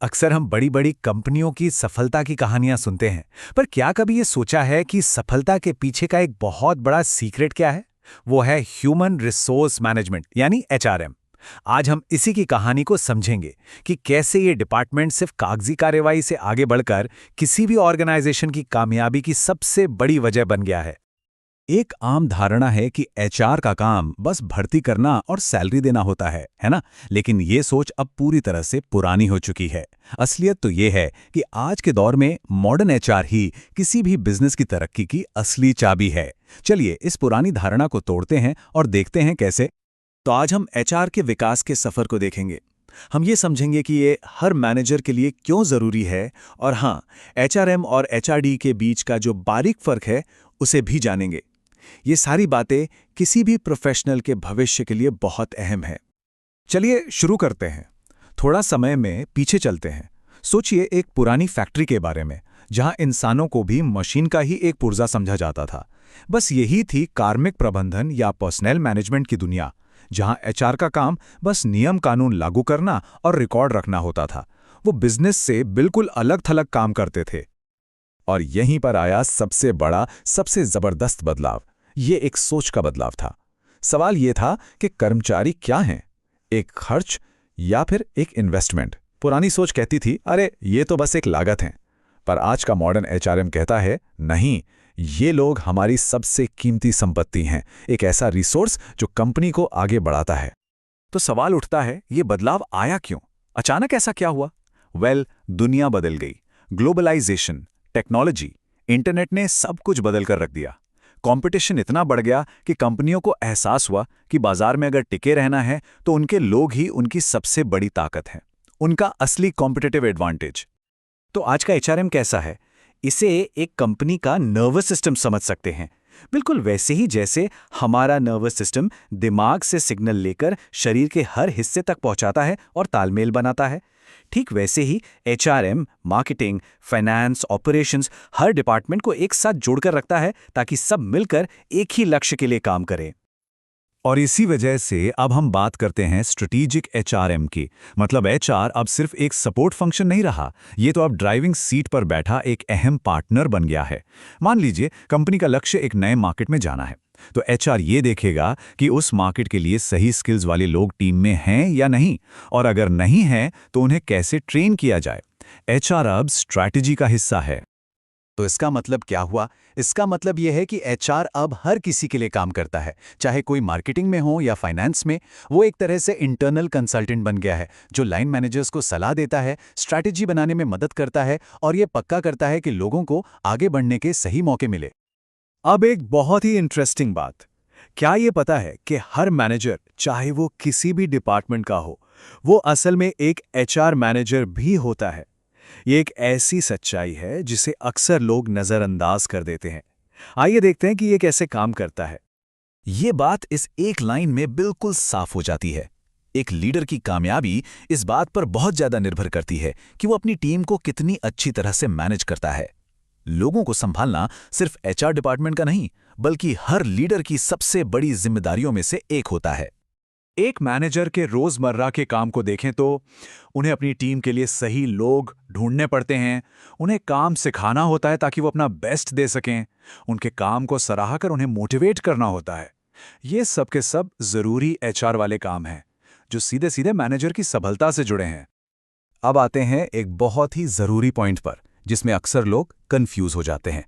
अक्सर हम बड़ी बड़ी कंपनियों की सफलता की कहानियां सुनते हैं, पर क्या कभी ये सोचा है कि सफलता के पीछे का एक बहुत बड़ा सीक्रेट क्या है? वो है ह्यूमन रिसोर्स मैनेजमेंट यानी एचआरएम। आज हम इसी की कहानी को समझेंगे कि कैसे ये डिपार्टमेंट सिर्फ कागजी कार्यवाही से आगे बढ़कर किसी भी ऑर्गेनाइजेशन की कामयाबी की सबसे बड़ी वजह बन गया है। एक आम धारणा है कि एचआर का काम बस भर्ती करना और सैलरी देना होता है ना? लेकिन ये सोच अब पूरी तरह से पुरानी हो चुकी है। असलियत तो ये है कि आज के दौर में मॉडर्न एचआर ही किसी भी बिजनेस की तरक्की की असली चाबी है। चलिए इस पुरानी धारणा को तोड़ते हैं और देखते हैं कैसे। तो आज हम एचआर के विकास के सफर को देखेंगे। हम ये समझेंगे कि ये हर मैनेजर के लिए क्यों जरूरी है, और हाँ, एचआरएम और एचआरडी के बीच का जो बारीक फर्क है उसे भी जानेंगे। ये सारी बातें किसी भी प्रोफेशनल के भविष्य के लिए बहुत अहम है। चलिए शुरू करते हैं। थोड़ा समय में पीछे चलते हैं। सोचिए एक पुरानी फैक्ट्री के बारे में, जहां इंसानों को भी मशीन का ही एक पुर्जा समझा जाता था। बस यही थी कार्मिक प्रबंधन या पर्सनल मैनेजमेंट की दुनिया, जहां एचआर का काम बस नियम कानून लागू करना और रिकॉर्ड रखना होता था। वो बिजनेस से बिल्कुल अलग थलग काम करते थे। और यहीं पर आया सबसे बड़ा, सबसे जबरदस्त बदलाव। ये एक सोच का बदलाव था। सवाल ये था कि कर्मचारी क्या हैं, एक खर्च या फिर एक इन्वेस्टमेंट? पुरानी सोच कहती थी, अरे ये तो बस एक लागत है। पर आज का मॉडर्न एचआरएम कहता है, नहीं, ये लोग हमारी सबसे कीमती संपत्ति हैं, एक ऐसा रिसोर्स जो कंपनी को आगे बढ़ाता है। तो सवाल उठता है, ये बदलाव आया क्यों? अचानक ऐसा क्या हुआ? दुनिया बदल गई। ग्लोबलाइजेशन, टेक्नोलॉजी, इंटरनेट ने सब कुछ बदल कर रख दिया। कंपटीशन इतना बढ़ गया कि कंपनियों को एहसास हुआ कि बाजार में अगर टिके रहना है तो उनके लोग ही उनकी सबसे बड़ी ताकत हैं, उनका असली कॉम्पिटिटिव एडवांटेज। तो आज का एचआरएम कैसा है? इसे एक कंपनी का नर्वस सिस्टम समझ सकते हैं। बिल्कुल वैसे ही जैसे हमारा नर्वस सिस्टम दिमाग से सिग्नल लेकर शरीर के हर हिस्से तक पहुंचाता है और तालमेल बनाता है। ठीक वैसे ही एचआरएम, मार्केटिंग, फाइनेंस, ऑपरेशंस हर डिपार्टमेंट को एक साथ जोड़कर रखता है ताकि सब मिलकर एक ही लक्ष्य के लिए काम करें। और इसी वजह से अब हम बात करते हैं स्ट्रेटेजिक एचआरएम की। मतलब एचआर अब सिर्फ एक सपोर्ट फंक्शन नहीं रहा, ये तो अब ड्राइविंग सीट पर बैठा एक अहम पार्टनर बन गया है। मान लीजिए कंपनी का लक्ष्य एक नए मार्केट में जाना है, तो एचआर ये देखेगा कि उस मार्केट के लिए सही स्किल्स वाले लोग टीम में हैं या नहीं, और अगर नहीं हैं तो उन्हें कैसे ट्रेन किया जाए। एचआर अब स्ट्रैटेजी का हिस्सा है। तो इसका मतलब क्या हुआ? इसका मतलब यह है कि एचआर अब हर किसी के लिए काम करता है, चाहे कोई मार्केटिंग में हो या फाइनेंस में। वो एक तरह से इंटरनल कंसल्टेंट बन गया है, जो लाइन मैनेजर्स को सलाह देता है, स्ट्रैटेजी बनाने में मदद करता है और ये पक्का करता है कि लोगों को आगे बढ़ने के सही मौके मिले। अब एक बहुत ही इंटरेस्टिंग बात, क्या ये पता है कि हर मैनेजर, चाहे वो किसी भी डिपार्टमेंट का हो, वो असल में एक एचआर मैनेजर भी होता है। ये एक ऐसी सच्चाई है जिसे अक्सर लोग नजरअंदाज कर देते हैं। आइए देखते हैं कि ये कैसे काम करता है। ये बात इस एक लाइन में बिल्कुल साफ हो जाती है। एक लीडर की कामयाबी इस बात पर बहुत ज्यादा निर्भर करती है कि वो अपनी टीम को कितनी अच्छी तरह से मैनेज करता है। लोगों को संभालना सिर्फ एचआर डिपार्टमेंट का नहीं, बल्कि हर लीडर की सबसे बड़ी जिम्मेदारियों में से एक होता है। एक मैनेजर के रोजमर्रा के काम को देखें तो उन्हें अपनी टीम के लिए सही लोग ढूंढने पड़ते हैं, उन्हें काम सिखाना होता है ताकि वो अपना बेस्ट दे सकें, उनके काम को सराहकर उन्हें मोटिवेट करना होता है। ये सब के सब जरूरी एचआर वाले काम हैं, जो सीधे सीधे मैनेजर की सफलता से जुड़े हैं। अब आते हैं एक बहुत ही जरूरी पॉइंट पर, जिसमें अक्सर लोग कंफ्यूज हो जाते हैं।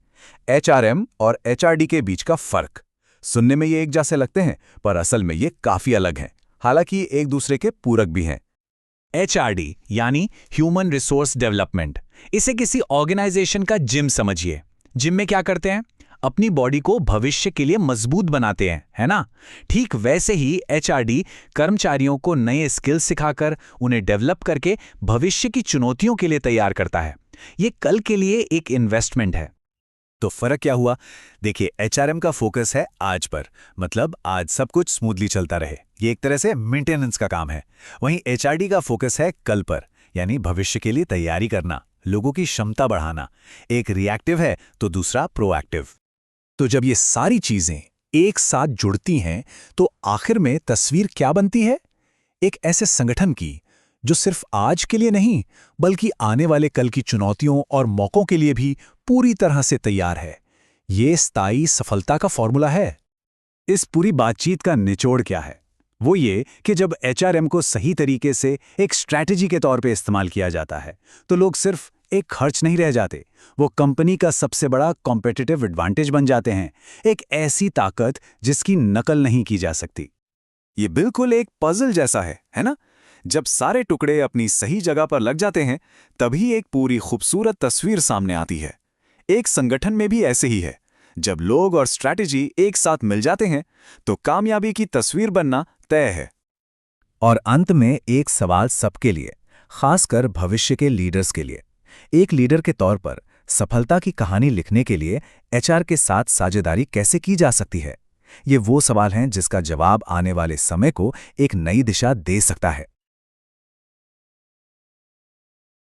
एचआरएम और एचआरडी के बीच का फर्क। सुनने में ये एक जैसे लगते हैं, पर असल में ये काफी अलग हैं, हालांकि एक दूसरे के पूरक भी हैं। एचआरडी यानी ह्यूमन रिसोर्स डेवलपमेंट, इसे किसी ऑर्गेनाइजेशन का जिम समझिए। जिम में क्या करते हैं? अपनी बॉडी को भविष्य के लिए मजबूत बनाते हैं, है ना? ठीक वैसे ही एचआरडी कर्मचारियों को नए स्किल्स सिखाकर उन्हें डेवलप करके भविष्य की चुनौतियों के लिए तैयार करता है। ये कल के लिए एक इन्वेस्टमेंट है। तो फर्क क्या हुआ? देखिए, एचआरएम का फोकस है आज पर, मतलब आज सब कुछ स्मूथली चलता रहे, ये एक तरह से मेंटेनेंस का काम है। वहीं एचआरडी का फोकस है कल पर, यानी भविष्य के लिए तैयारी करना, लोगों की क्षमता बढ़ाना। एक रिएक्टिव है तो दूसरा प्रोएक्टिव। तो जब ये सारी चीजें एक साथ जुड़ती हैं तो आखिर में तस्वीर क्या बनती है? एक ऐसे संगठन की जो सिर्फ आज के लिए नहीं बल्कि आने वाले कल की चुनौतियों और मौकों के लिए भी पूरी तरह से तैयार है। ये स्थायी सफलता का फॉर्मूला है। इस पूरी बातचीत का निचोड़ क्या है? वो ये कि जब एचआरएम को सही तरीके से एक स्ट्रैटेजी के तौर पे इस्तेमाल किया जाता है, तो लोग सिर्फ एक खर्च नहीं रह जाते, वो कंपनी का सबसे बड़ा कॉम्पिटिटिव एडवांटेज बन जाते हैं, एक ऐसी ताकत जिसकी नकल नहीं की जा सकती। ये बिल्कुल एक पजल जैसा है ना? जब सारे टुकड़े अपनी सही जगह पर लग जाते हैं, तभी एक पूरी खूबसूरत तस्वीर सामने आती है। एक संगठन में भी ऐसे ही है। जब लोग और स्ट्रैटेजी एक साथ मिल जाते हैं, तो कामयाबी की तस्वीर बनना तय है। और अंत में एक सवाल सबके लिए, खासकर भविष्य के लीडर्स के लिए। एक लीडर के तौर पर सफलता की कहानी लिखने के लिए एचआर के साथ साझेदारी कैसे की जा सकती है? ये वो सवाल हैं जिसका जवाब आने वाले समय को एक नई दिशा दे सकता है।